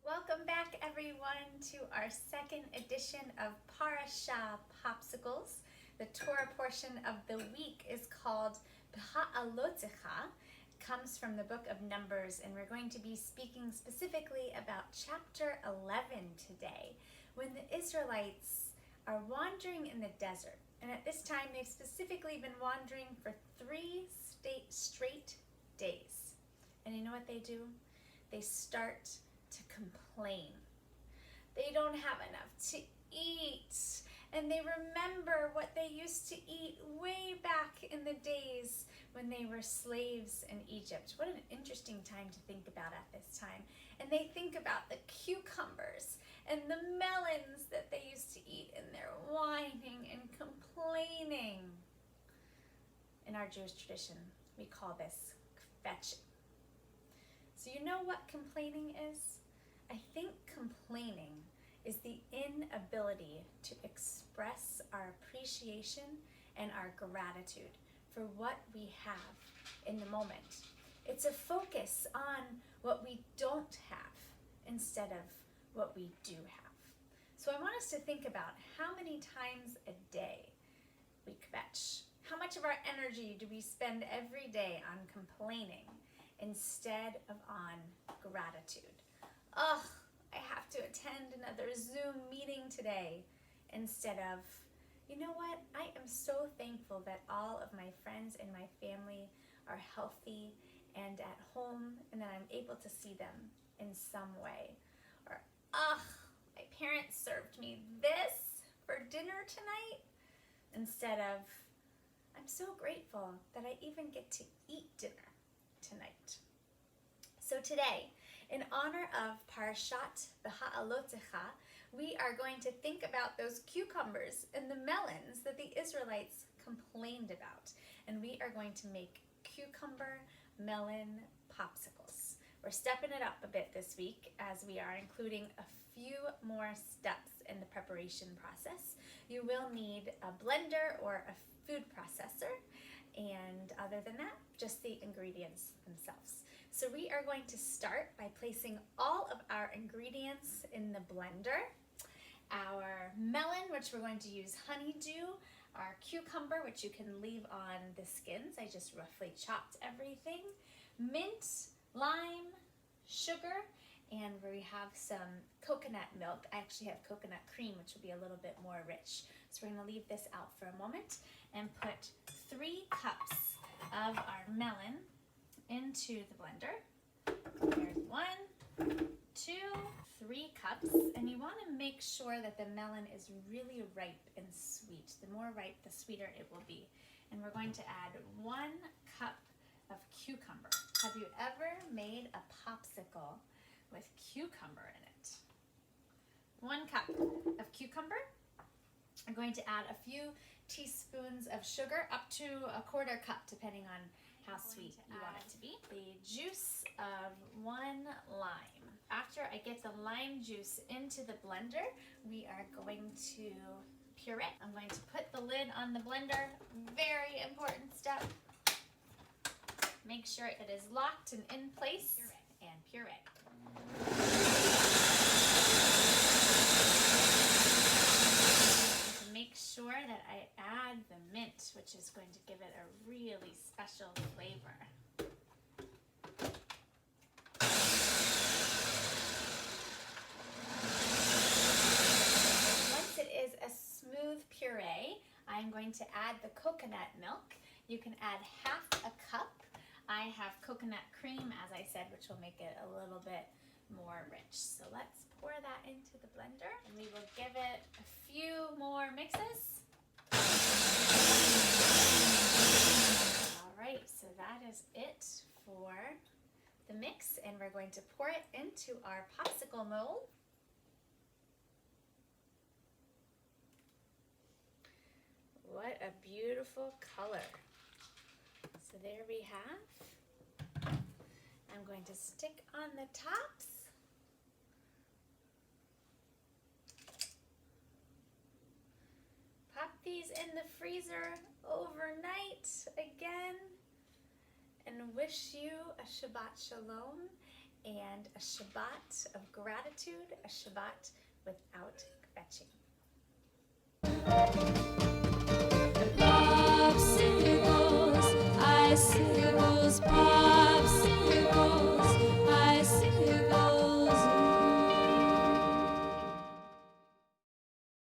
Welcome back everyone to our second edition of Parashah Popsicles. The Torah portion of the week is called Beha'alotecha. It comes from the book of Numbers, and we're going to be speaking specifically about chapter 11 today, when the Israelites are wandering in the desert. And at this time, they've specifically been wandering for 3 straight days. And you know what they do? They start to complain. They don't have enough to eat, and they remember what they used to eat way back in the days when they were slaves in Egypt. What an interesting time to think about at this time. And they think about the cucumbers and the melons that they used to eat, and they're whining and complaining. In our Jewish tradition, we call this kvetching. So you know what complaining is? I think complaining is the inability to express our appreciation and our gratitude for what we have in the moment. It's a focus on what we don't have instead of what we do have. So I want us to think about how many times a day we kvetch. How much of our energy do we spend every day on complaining instead of on gratitude? Oh, I have to attend another Zoom meeting today instead of, you know what? I am so thankful that all of my friends and my family are healthy and at home, and that I'm able to see them in some way. Or, my parents served me this for dinner tonight, instead of, I'm so grateful that I even get to eat dinner tonight. So today, in honor of Parashat Beha'alotecha, we are going to think about those cucumbers and the melons that the Israelites complained about. And we are going to make cucumber melon popsicles. We're stepping it up a bit this week, as we are including a few more steps in the preparation process. You will need a blender or a food processor, and other than that, just the ingredients themselves. So we are going to start by placing all of our ingredients in the blender. Our melon, which we're going to use honeydew, our cucumber, which you can leave on the skins. I just roughly chopped everything. Mint, lime, sugar, and we have some coconut milk. I actually have coconut cream, which will be a little bit more rich. So we're going to leave this out for a moment and put 3 cups of our melon into the blender. There's 1, 2, 3 cups, and you want to make sure that the melon is really ripe and sweet. The more ripe, the sweeter it will be. And we're going to add 1 cup of cucumber. Have you ever made a popsicle with cucumber in it? 1 cup of cucumber. I'm going to add a few teaspoons of sugar, up to a 1/4 cup, depending on how sweet you want it to be. The juice of 1 lime. After I get the lime juice into the blender, we are going to puree. I'm going to put the lid on the blender. Very important step. Make sure it is locked and in place. And puree. Make sure that I add the mint, which is going to give it a really special flavor. Once it is a smooth puree, I'm going to add the coconut milk. You can add 1/2 cup. I have coconut cream, as I said, which will make it a little bit more rich. So let's pour that into the blender, and we will give it a few more mixes. All right, so that is it for the mix, and we're going to pour it into our popsicle mold. What a beautiful color. So there we have. I'm going to stick on the tops. Pop these in the freezer overnight again, and wish you a Shabbat Shalom and a Shabbat of gratitude, a Shabbat without kvetching.